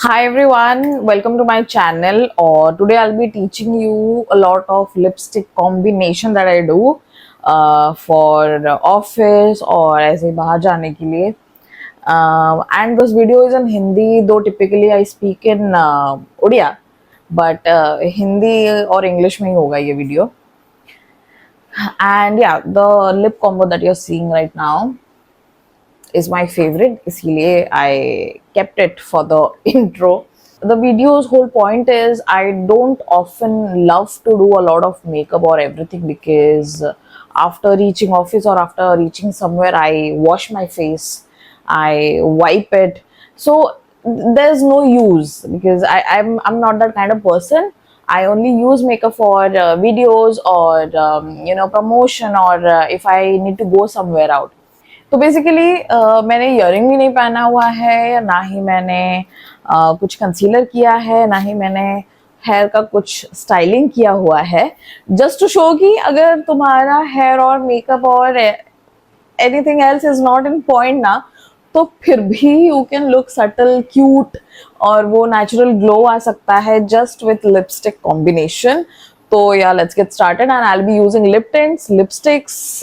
Hi everyone, welcome to my channel. Or today I'll be teaching you a lot of lipstick combination that I do for office or ऐसे बाहर जाने के लिए. And this video is in Hindi, though typically I speak in Odia, but Hindi or English में ही होगा ये video. And yeah, the lip combo that you're seeing right now is my favorite, इसलिए I kept it for the intro. The video's whole point is I don't often love to do a lot of makeup or everything because after reaching office or after reaching somewhere I wash my face, I wipe it. So there's no use because I'm not that kind of person. I only use makeup for videos or promotion or if I need to go somewhere out. तो basically मैंने earring भी नहीं पहना हुआ है या ना ही मैंने कुछ कंसीलर किया है, ना ही मैंने हेयर का कुछ स्टाइलिंग किया हुआ है. जस्ट टू शो कि अगर तुम्हारा हेयर और मेकअप और anything else is not in point ना, तो फिर भी you can look subtle cute और वो नेचुरल ग्लो आ सकता है जस्ट विथ लिपस्टिक कॉम्बिनेशन. तो या let's get started and I will be using lip tints, lipsticks,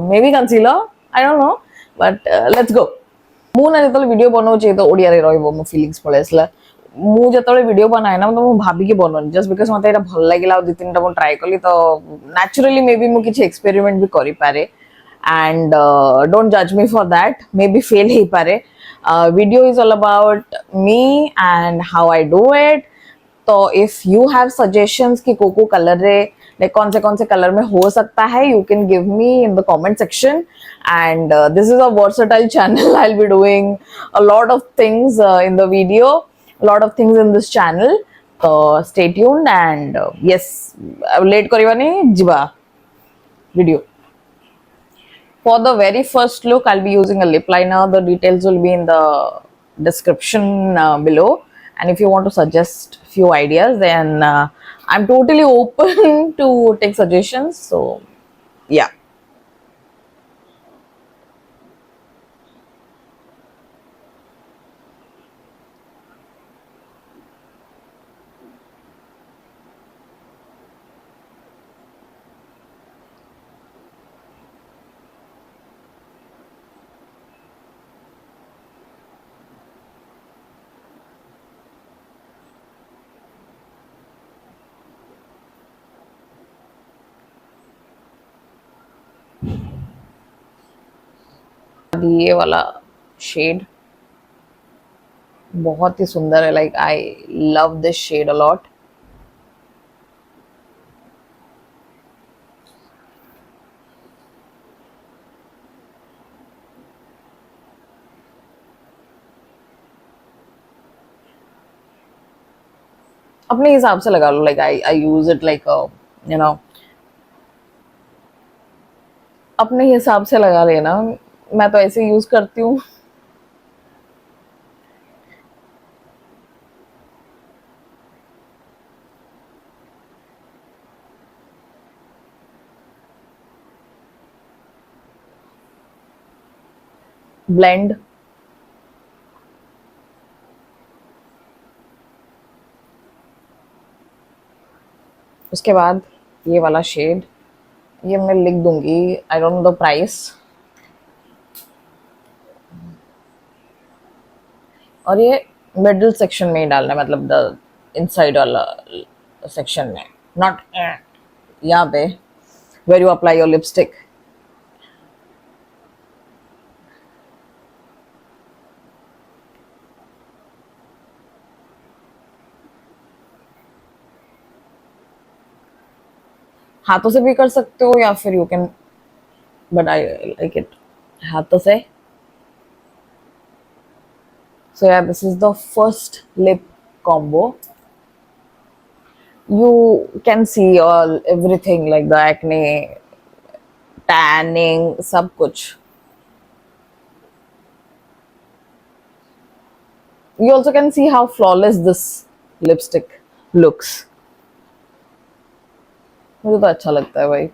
may be concealer, I don't know, but let's go. ମୁଁ ନା ଯେତେବେଳେ video ବନଉଛି ତ ଓଡ଼ିଆରେ ରହିବ, ମୋ ଫିଲିଙ୍ଗସ୍ ପଳେଇ ଆସିଲା. ମୁଁ ଯେତେବେଳେ ଭିଡ଼ିଓ ବନାଏ ନା ତ ମୁଁ ଭାବିକି ବନଉନି, ଜଷ୍ଟ ବିକଜ ମୋତେ ଏଇଟା ଭଲ ଲାଗିଲା ଆଉ ଦି ତିନିଟା ମୁଁ ଟ୍ରାଏ କଲି ତ ନ୍ୟାଚୁରାଲି ମେ ବି ମୁଁ କିଛି ଏକ୍ସପେରିମେଣ୍ଟ ବି କରିପାରେ. And don't judge me for that, maybe fail ହେଇପାରେ. Video is all about me and how I do it. तो इफ यू हैव सजेशंस कि को कलर रे लाइक कौन से कलर में हो सकता है, you can give me in the comment section. And this is a versatile channel. I will be doing a lot of things in the video, lot of things in this channel. तो stay tuned and yes, लेट करवानी जिबा video. For the very first look, I'll be using a lip liner. The details will be in the description below. And if you want to suggest few ideas, then I'm totally open to take suggestions. So, yeah. ये वाला shade बहुत ही सुंदर है. Like I love this shade a lot. अपने हिसाब से लगा लो. Like I use it like you know अपने हिसाब से लगा लेना. मैं तो ऐसे यूज करती हूँ. ब्लेंड. उसके बाद ये वाला शेड, ये मैं लिख दूंगी. I don't know the price. और ये मिडिल सेक्शन में ही डालना है, मतलब द इनसाइड वाला सेक्शन में, नॉट यहाँ पे where you apply your lipstick. हाथों से भी कर सकते हो या फिर you can, but I like it हाथों से. So yeah, this is the first lip combo. You can see all everything like the acne, tanning, सब कुछ. You also can see how flawless this lipstick looks. मुझे तो अच्छा लगता है भाई.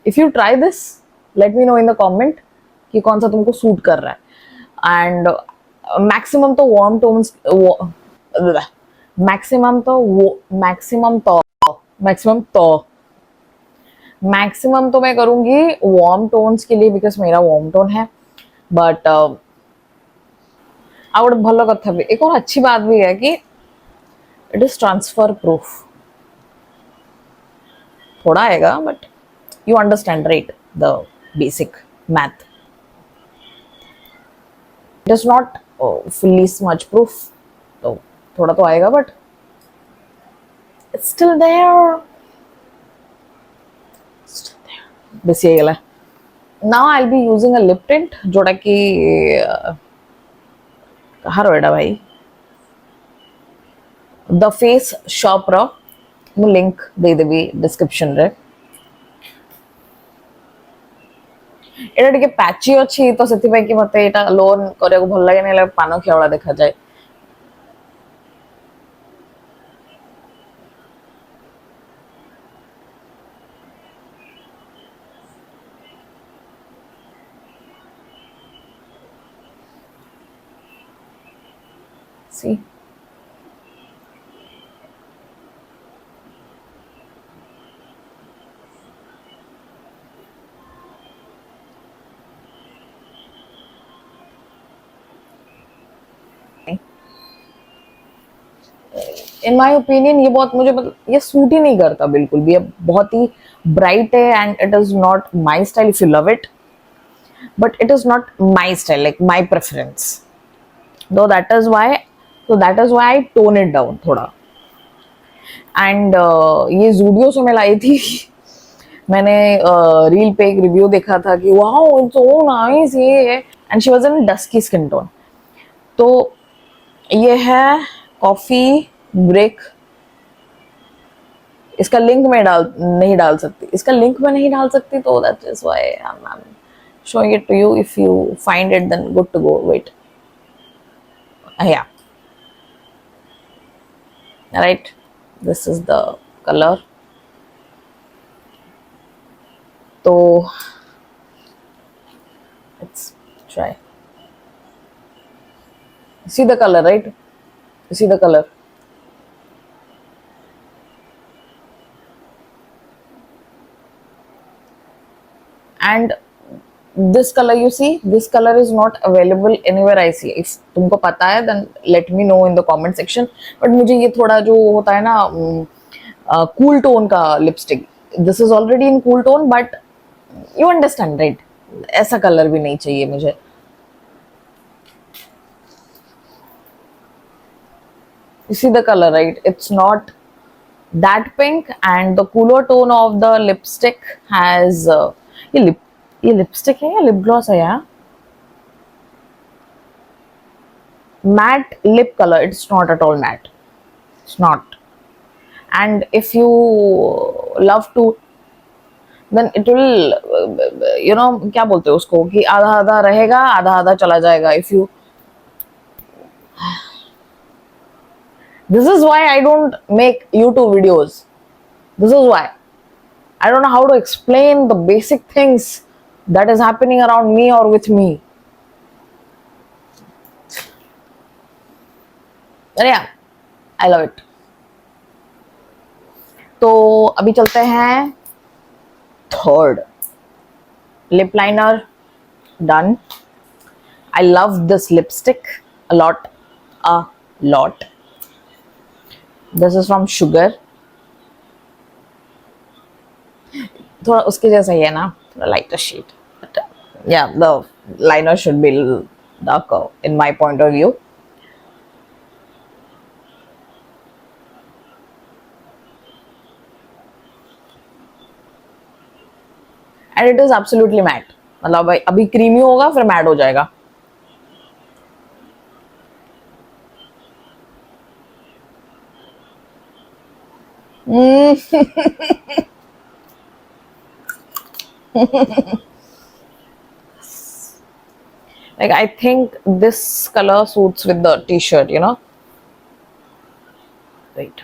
If you try this, let me know in the comment कि कौन सा तुमको सूट कर रहा है. एंड मैक्सिमम तो वार्म टोन्स, मैक्सिमम तो मैक्सिमम तो मैं करूंगी वार्म टोन्स के लिए, बिकॉज मेरा वार्म टोन है. बट आउट भल कथा भी, एक और अच्छी बात भी है कि इट इज ट्रांसफर प्रूफ. थोड़ा आएगा but you understand right the basic math. It is not fully smudge proof, तो थोड़ा तो आएगा बट इट्स स्टिल देयर. बेसी ହେଇଗଲା. Now I'll be using a lip tint जोटा कि कହାର एडा भाई, द फेस शॉप रो मु लिंक दे देबी डिस्क्रिप्शन रे. एटा टिके पैची अछि तो सेति पय कि मते एटा लोन करे को भल लागे नै, पानो खियावला देखा जाए. See, इन माई ओपिनियन ये बहुत मुझे मतलब ये सूट ही नहीं करता बिल्कुल भी. ये बहुत ही ब्राइट है and it is not my style. If you love it, but it is not my style, like my preference. तो that is why I tone it down थोड़ा. एंड ये जूडियो से मैं लाई थी. मैंने रील पे एक रिव्यू देखा था कि वाओ इट्स सो नाइस ये, and she was in dusky skin tone. तो ये है कॉफी ब्रेक. इसका लिंक मैं नहीं डाल सकती, तो that is why I am showing it to you. If you find it, then good to go. Wait, yeah, right, this is the color. So let's try. See the color, right? You see the color. And this color, you see, this color is not available anywhere I see. If तुमको पता है then let me know in the comment section. But मुझे ये थोड़ा जो होता है ना cool tone का lipstick, this is already in cool tone, but you understand right, ऐसा color भी नहीं चाहिए मुझे. You see the color, right? It's not that pink, and the cooler tone of the lipstick has ये lipstick है या lip gloss है यार? Matte lip color. It's not at all matte. It's not. And if you love to, then it will, you know, क्या बोलते हैं उसको कि आधा आधा रहेगा, आधा आधा चला जाएगा. If you, this is why I don't make YouTube videos. This is why I don't know how to explain the basic things that is happening around me or with me. And yeah, I love it. तो अभी चलते हैं third. Lip liner done. I love this lipstick a lot. This is from Sugar. थोड़ा उसके जैसा ही है ना, थोड़ा lighter shade. But, yeah, the liner should be darker in my point of view. And it is absolutely matte. मतलब अभी creamy होगा फिर मैट हो जाएगा. Like I think this color suits with the t-shirt, you know. Wait.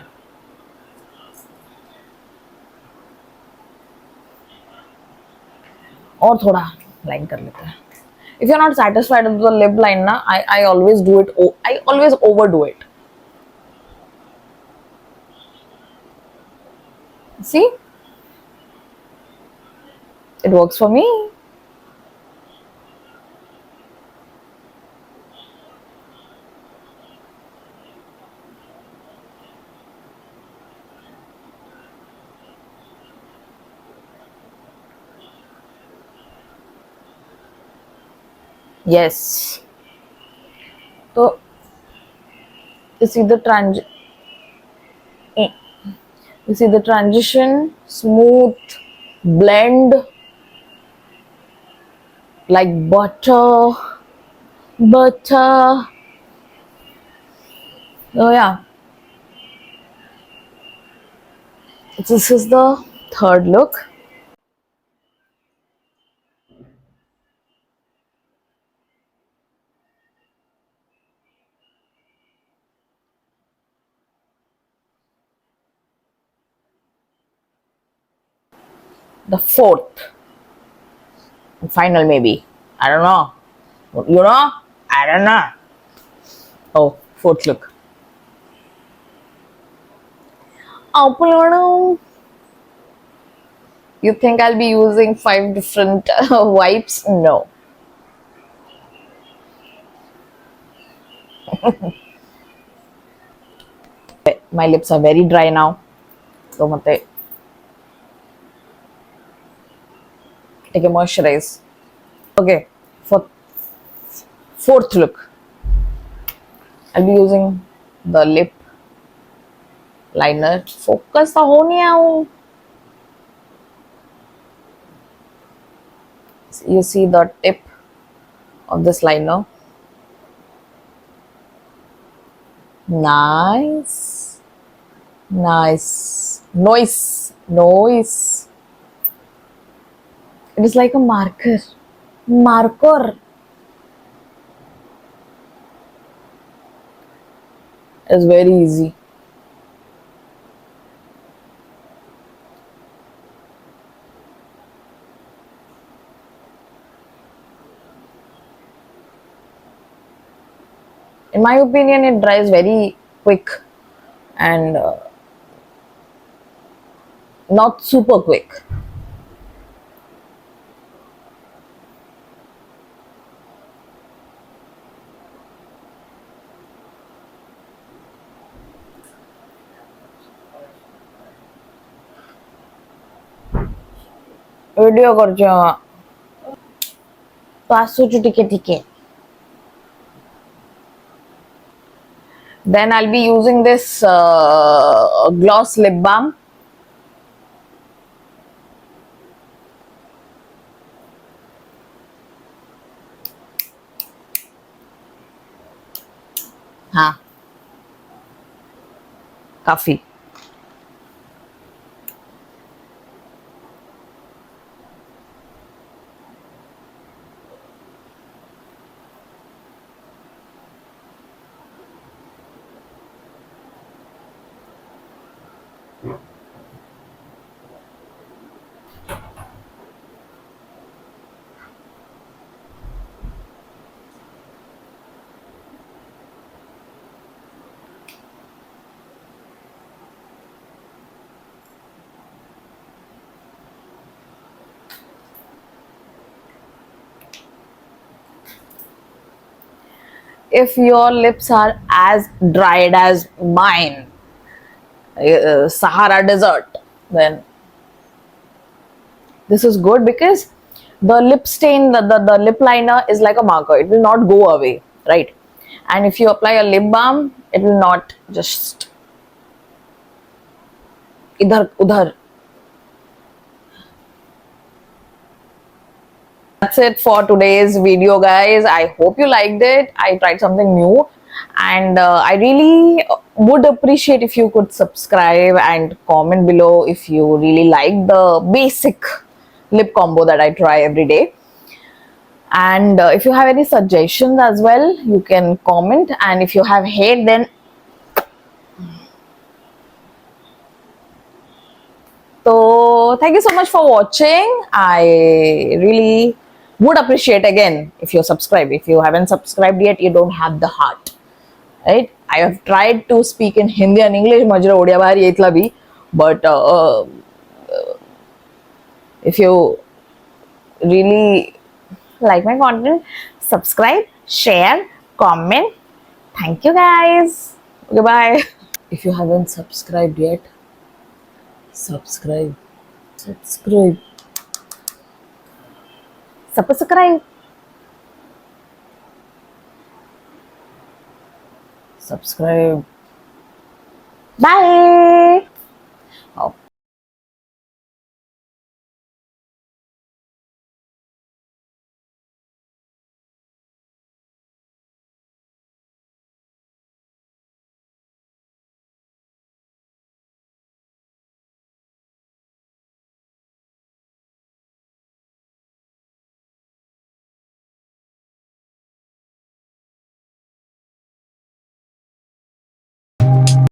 और थोड़ा line कर लेते हैं. If you're not satisfied with the lip line na, I always do it. I always overdo it. See, it works for me. Yes. So you see the transition, smooth blend like butter. Butter. Oh yeah. This is the third look. The fourth. Final maybe. I don't know. You know? I don't know. Oh, fourth look. Upload. You think I'll be using 5 different wipes? No. My lips are very dry now. So mate take a moisturize. Okay, for fourth look, I'll be using the lip liner. Focus the ho nahi aaya. You see the tip of this liner. Nice. Nice. Noise. It is like a marker. Marker. It's very easy. In my opinion, it dries very quick and not super quick. Video करछो तो आसुचु टिके. Then I'll be using this gloss lip balm. हाँ काफी. If your lips are as dried as mine, Sahara Desert, then this is good because the lip stain, the lip liner is like a marker. It will not go away, right? And if you apply a lip balm, it will not just idhar udhar. That's it for today's video, guys. I hope you liked it. I tried something new, and I really would appreciate if you could subscribe and comment below if you really like the basic lip combo that I try every day. And if you have any suggestions as well, you can comment. And if you have hate, then So thank you so much for watching. I really would appreciate again if you subscribe. If you haven't subscribed yet, you don't have the heart, right? I have tried to speak in Hindi and English, majra odia bahari etla bhi, but if you really like my content, subscribe, share, comment. Thank you guys. Goodbye. If you haven't subscribed yet, subscribe. Subscribe. Subscribe. Subscribe. Bye.